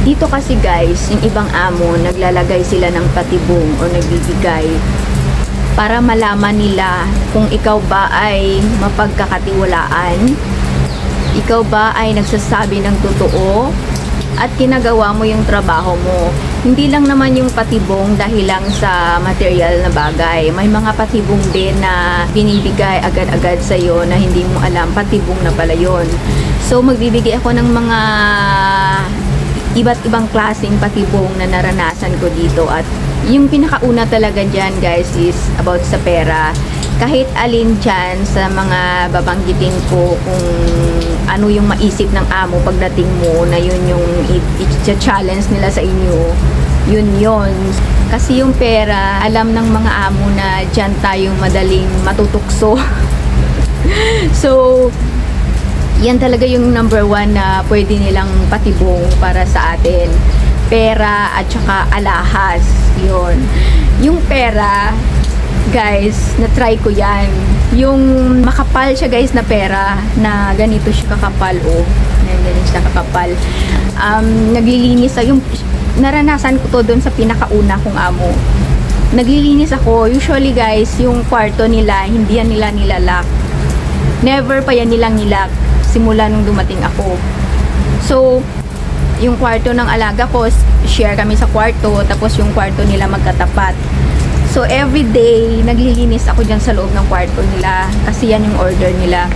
Dito kasi guys, yung ibang amo, naglalagay sila ng patibong o nagbibigay para malaman nila kung ikaw ba ay mapagkakatiwalaan, ikaw ba ay nagsasabi ng totoo, at ginagawa mo yung trabaho mo. Hindi lang naman yung patibong dahil lang sa material na bagay. May mga patibong din na binibigay agad-agad sa'yo na hindi mo alam, patibong na pala yun. So, magbibigay ako ng mga iba't ibang klaseng patibong na naranasan ko dito. At yung pinakauna talaga dyan, guys, is about sa pera. Kahit alin dyan sa mga babanggitin ko, kung ano yung maisip ng amo pagdating mo na yun yung i-challenge nila sa inyo, yun. Kasi yung pera, alam ng mga amo na dyan tayong madaling matutukso. So, yan talaga yung number one na pwede nilang patibong para sa atin. Pera at saka alahas. Yun. Yung pera, guys, na-try ko yan. Yung makapal siya, guys, na pera, na ganito siya kakapal, oh. Ganito siya kakapal. Naglilinis yung naranasan ko to doon sa pinakauna kong amo. Naglilinis ako. Usually, guys, yung kwarto nila, hindi yan nila nilalak. Never pa yan nilang nilak simula nung dumating ako. So, yung kwarto ng alaga ko, share kami sa kwarto, tapos yung kwarto nila magkatapat. So, everyday, naglilinis ako dyan sa loob ng kwarto nila. Kasi yan yung order nila.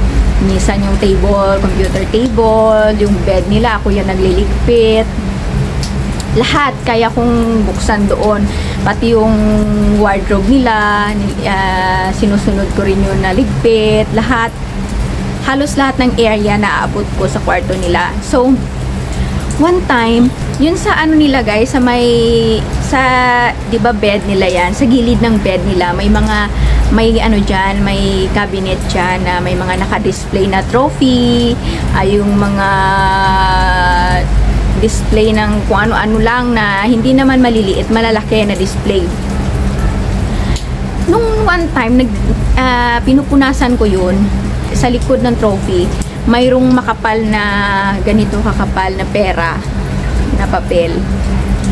Minsan yung table, computer table, yung bed nila, ako yan nagliligpit. Lahat, kaya kong buksan doon. Pati yung wardrobe nila, sinusunod ko rin yung naligpit. Lahat, halos lahat ng area na aabot ko sa kwarto nila. So, one time, yun sa ano nila guys, sa may, di ba bed nila yan, sa gilid ng bed nila, may ano dyan, may cabinet dyan na may mga naka-display na trophy, yung mga display ng kung ano-ano lang na hindi naman maliliit, malalaki na display. Nung one time, pinupunasan ko yun, sa likod ng trophy, mayroong makapal na ganito kakapal na pera na papel.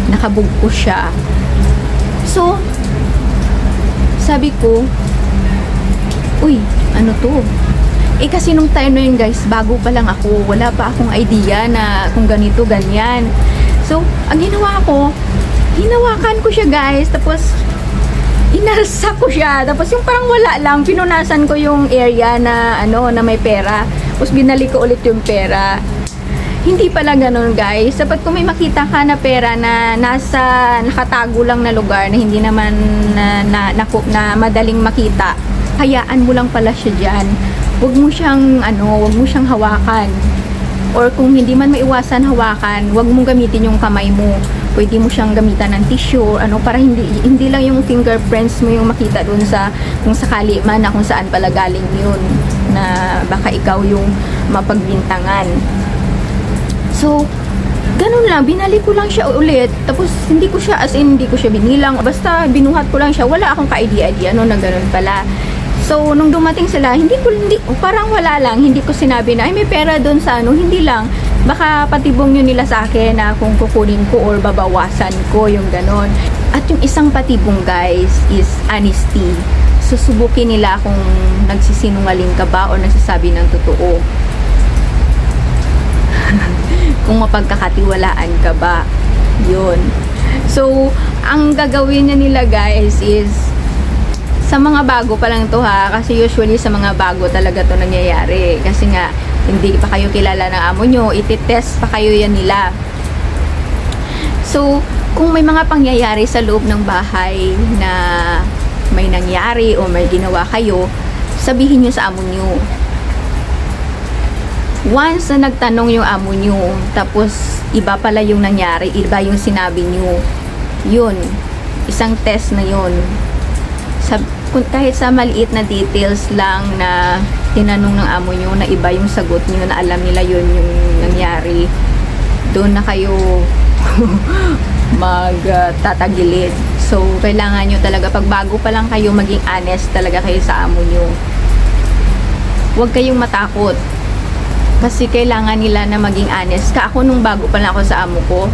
Nakabugko siya. So, sabi ko, uy, ano to? Kasi nung time na yun guys, bago pa lang ako, wala pa akong idea na kung ganito, ganyan. So, ang ginawa ko, hinawakan ko siya guys, tapos inalsa ko siya. Tapos yung parang wala lang, pinunasan ko yung area na ano, na may pera. Tapos binalik ko ulit yung pera. Hindi pala ganun guys. Dapat kung may makita ka na pera na nasa nakatago lang na lugar na hindi naman na madaling makita, hayaan mo lang pala siya dyan. Huwag mo siyang huwag mo siyang hawakan. Or kung hindi man maiwasan hawakan, huwag mong gamitin yung kamay mo. Pwede mo siyang gamitan ng tissue, para hindi lang yung fingerprints mo yung makita dun sa kung sakali man na kung saan pala galing yun, na baka ikaw yung mapagbintangan. So, ganun lang, binalik ko lang siya ulit, tapos hindi ko siya, hindi ko siya binilang, basta binuhat ko lang siya, wala akong ka-idea na ganun pala. So, nung dumating sila, parang wala lang, hindi ko sinabi na, ay may pera doon sa hindi lang. Baka patibong yun nila sa akin na kung kukunin ko or babawasan ko, yung ganon. At yung isang patibong guys is honesty. Susubukin nila kung nagsisinungaling ka ba o nagsasabi ng totoo. Kung mapagkakatiwalaan ka ba. Yun. So, ang gagawin nila guys is, sa mga bago pa lang to ha, kasi usually sa mga bago talaga to nangyayari. Kasi nga, hindi pa kayo kilala ng amo nyo, ititest pa kayo yan nila. So, kung may mga pangyayari sa loob ng bahay na may nangyari o may ginawa kayo, sabihin nyo sa amo nyo. Once na nagtanong yung amo nyo, tapos iba pala yung nangyari, iba yung sinabi nyo, yun, isang test na yun. Kahit sa maliit na details lang na tinanong ng amo nyo na iba yung sagot nyo, na alam nila yun yung nangyari, doon na kayo magtatagilid. So, kailangan nyo talaga, pag bago pa lang kayo, maging honest talaga kayo sa amo nyo. Huwag kayong matakot. Kasi kailangan nila na maging honest. Ako nung bago pa lang ako sa amo ko,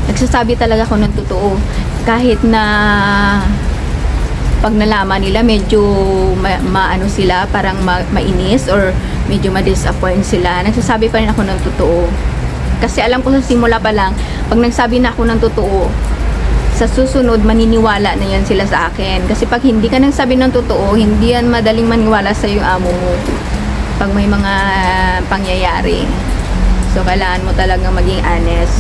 Nagsasabi talaga ako ng totoo. Kahit na pag nalaman nila medyo maano sila, parang mainis or medyo ma-disappoint sila, nagsasabi pa rin ako ng totoo. Kasi alam ko sa simula pa lang, pag nagsabi na ako ng totoo, sa susunod maniniwala na yan sila sa akin. Kasi pag hindi ka nagsabi ng totoo, hindi yan madaling maniwala sa yung amo mo pag may mga pangyayari. So kailangan mo talagang maging honest.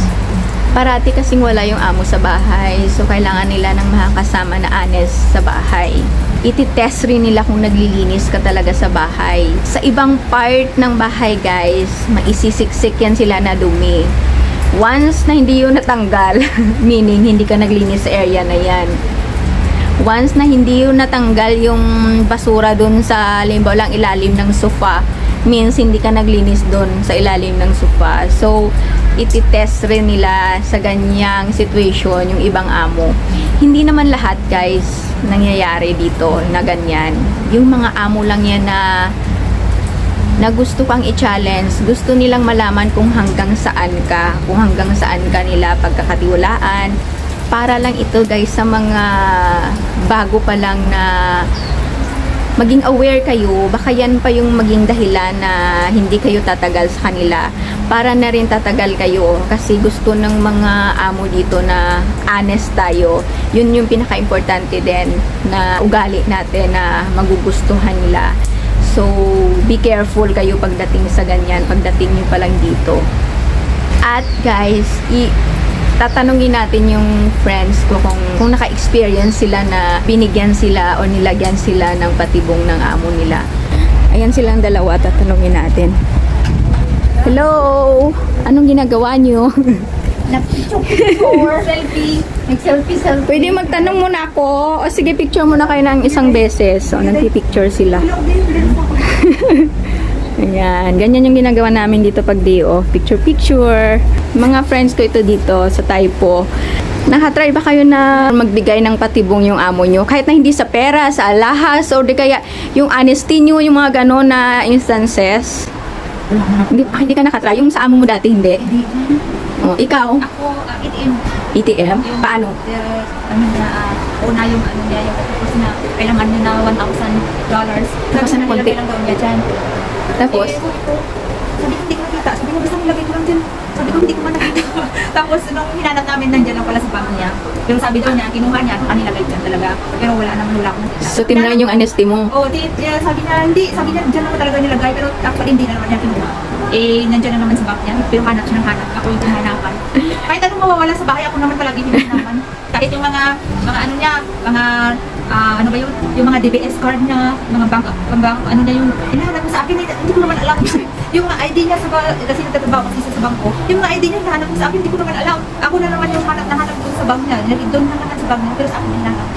Parati kasing wala yung amo sa bahay. So, kailangan nila ng makakasama na honest sa bahay. Ititest rin nila kung naglilinis ka talaga sa bahay. Sa ibang part ng bahay, guys, maisisiksik yan sila na dumi. Once na hindi yun natanggal, meaning hindi ka naglinis sa area na yan. Once na hindi yun natanggal yung basura dun sa, limbaw lang, ilalim ng sofa, means hindi ka naglinis dun sa ilalim ng sofa. So, ititest rin nila sa ganyang situation yung ibang amo. Hindi naman lahat, guys, nangyayari dito na ganyan. Yung mga amo lang yan na gusto kang i-challenge, gusto nilang malaman kung hanggang saan ka, nila pagkakatiwalaan. Para lang ito, guys, sa mga bago pa lang na maging aware kayo, baka yan pa yung maging dahilan na hindi kayo tatagal sa kanila. Para na rin tatagal kayo kasi gusto ng mga amo dito na honest tayo. Yun yung pinaka-importante din na ugali natin na magugustuhan nila. So, be careful kayo pagdating sa ganyan, pagdating nyo pa lang dito. At guys, tatanungin natin yung friends ko kung naka-experience sila na binigyan sila o nilagyan sila ng patibong ng amo nila. Ayan silang dalawa, tatanungin natin. Hello! Anong ginagawa nyo? Selfie. Nag-selfie. Pwede magtanong muna ako. O sige, picture muna kayo ng isang beses. O, nagpipicture sila. Ayan, ganyan yung ginagawa namin dito pag day off. Picture. Mga friends ko ito dito sa Taipo. Nakatry ba kayo na magbigay ng patibong yung amo nyo? Kahit na hindi sa pera, sa alahas, o di kaya yung honesty nyo, yung mga gano'n na instances. Hindi ka nakatry. Yung sa amo mo dati, hindi? Oh, ikaw? Ako, ATM. ATM? Paano? Una yung ano niya, yung tapos na kailangan niya na $1,000. Tapos na konti. Lang daw niya dyan. Tapos? Sabi ko, hindi ko nakita. Sabi ko, basta nilagay ko lang dyan. Sabi ko, hindi ko man nakita. Tapos, nung hinanap namin, nandyan lang pala sa bang niya. Pero sabi daw niya, kinuha niya, nilagay dyan talaga. Pero wala akong nakita. So, tinry yung honesty mo? Oo, sabi niya, hindi. Sabi niya, dyan naman talaga nilagay. Pero actually, hindi na naman niya kinuha. Nandyan na naman sa bag niya. Pero hanap siya ng hanap. Ako yung hinahanapan. Kahit anong mawawala sa bahay, ako naman talaga yung hinahanapan. Kahit yung mga ano niya, mga ano ba yun? Yung mga DBS card niya, mga bank ano niya yung hinahanap mo sa akin, hindi ko naman alam. Yung mga ID niya kasi nagtatrabaho kasi sa bangko, yung mga ID niya hinahanap mo sa akin, hindi ko naman alam. Ako na naman yung hanap doon sa bank niya. Doon na naman sa bank niya, pero sa akin hinahanap.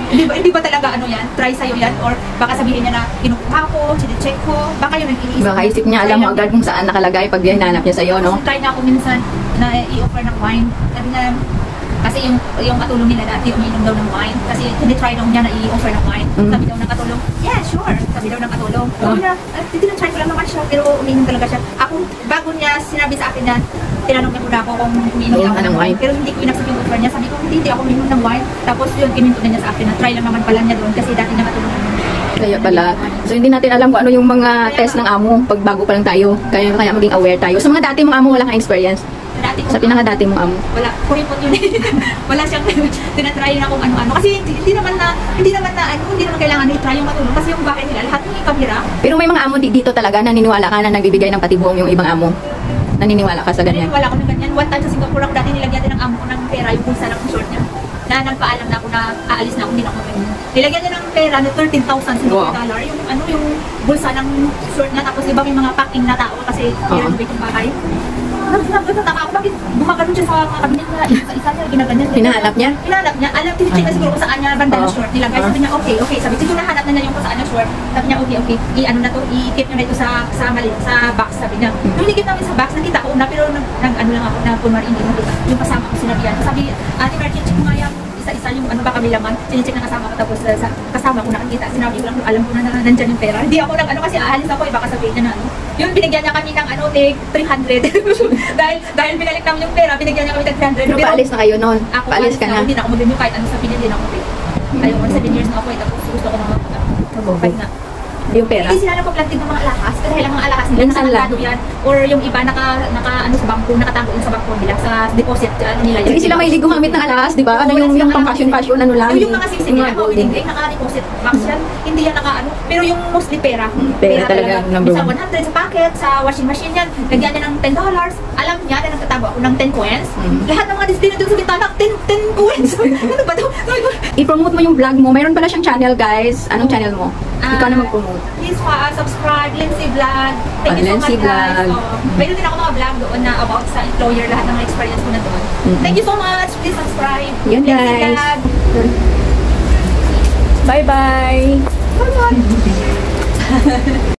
Hindi ba talaga ano yan? Try sa'yo yan? Or baka sabihin niya na kinukuha ko, check ko, baka yun nag-iisip. Baka isip niya, alam mo agad kung saan nakalagay pag hinanap niya sa'yo, no? Try na ako minsan na i-offer ng wine. Sabi niya, kasi yung katulong nila dati umiinom daw ng wine. Kasi tinitry daw niya na i-offer ng wine. Sabi daw ng katulong, yeah, sure. Sabi daw ng katulong. Sabi na, tinatry ko lang naman siya, pero umiinom talaga siya. Ako, bago niya sinabi sa akin na, tinanong niya muna ako kung umiinom ako ng wine. Pero hindi ko inaccept yung offer niya. Sabi ko, hindi ako umiinom ng wine. Tapos yun, kininto na niya sa akin na try lang naman pala niya doon kasi dati niya katulong naman. Kaya pala. So, hindi natin alam kung ano yung mga test ng amo pag bago pa lang tayo. Kaya maging aware tayo. Sa mga dati mong amo, wala kang experience? Sa pinaka-dati mong amo? Wala. Kuripot yun eh. Wala siyang tinatry na kung ano-ano. Kasi hindi naman kailangan i-try yung matulong. Kasi yung bahay nila, lahat yung kamera. Pero may mga amo dito talaga na naniniwala ka na nagbibigay ng patibong yung ibang amo. Naniniwala ka sa ganyan? Naniniwala ko ng ganyan. One time sa Singapore ako dati nilagyan din ng amo ko ng pera, yung pulsa ng short niya. Na nagpaalam na ako na aalis na ako, hindi na ako ganyan. Nilagyan niya ng pera na $13,000 Singapore dollar. Yung bulsa ng short niya. Tapos iba may mga packing na tao kasi i-renovate yung bahay. Natama ako, bakit gumagano'n siya sa kabinet na isa niya, ginaganyan. Hinahanap niya? Hinahanap niya. Alam, tinicheck na siguro kung saan niya banda ng short nila. Guys, sabi niya, okay. Sabi, siguro nahanap na niya yung kung saan yung short. Sabi niya, okay. I-ano na to, i-keep niyo na ito sa box, sabi niya. Nung inikip namin sa box, nakita ko una, pero nag-ano lang ako na kunwari hindi nakita. Yung kasama ko sinabihan. Sabi, Ate Martin, check mo nga yung isa yung ano ba kami laman, sinicheck ng kasama ko, tapos sa kasama ko nakikita, sinabi ko lang, alam ko na nandyan yung pera. Hindi ako nag ano kasi aalis ako, baka sabihin niya na ano. Yun, binigyan niya kami ng ano, 300. dahil binalik namin yung pera, binigyan niya kami ng 300. Pero paalis na kayo noon. Ako, Paalis ka na. Hindi na ako mag-renew kahit ano sabihin niya, hindi na ako pay. Ayaw ko, 7 years na ako, tapos gusto ko na mag-pay na. Yung pera. Hindi sila nagpa-planting ng mga alahas, kasi lang mga alahas nila, Minsan lang. nakatado yan. Or yung iba, naka ano sa bangko, nakatago yun sa bangko nila, sa deposit, ano nila yan. Hindi sila may gumamit ng alahas, di ba? Ano yung pang fashion ano lang. Yung mga simsim nila, golding. naka-deposit box yan, hindi yan naka-ano. Pero yung mostly pera. Pera talaga, number Sa one. 100 sa packet, sa washing machine yan, lagyan niya ng $10. Alam niya na nagtatago ako ng 10 coins. Lahat ng mga display na doon sa bintana, 10 coins. Ano ba ito? I-promote mo yung vlog mo. Mayroon pala siyang channel, guys. Anong channel mo? Ikaw na mag-promote. Please subscribe, Lindsay Vlog. Thank you so Lindsay much, guys. Vlog. Mayroon din ako mga vlog doon na about sa employer, lahat ng mga experience ko na doon. Thank you so much. Please subscribe. Yun, Lindsay guys. Vlog. Bye-bye! Bye-bye.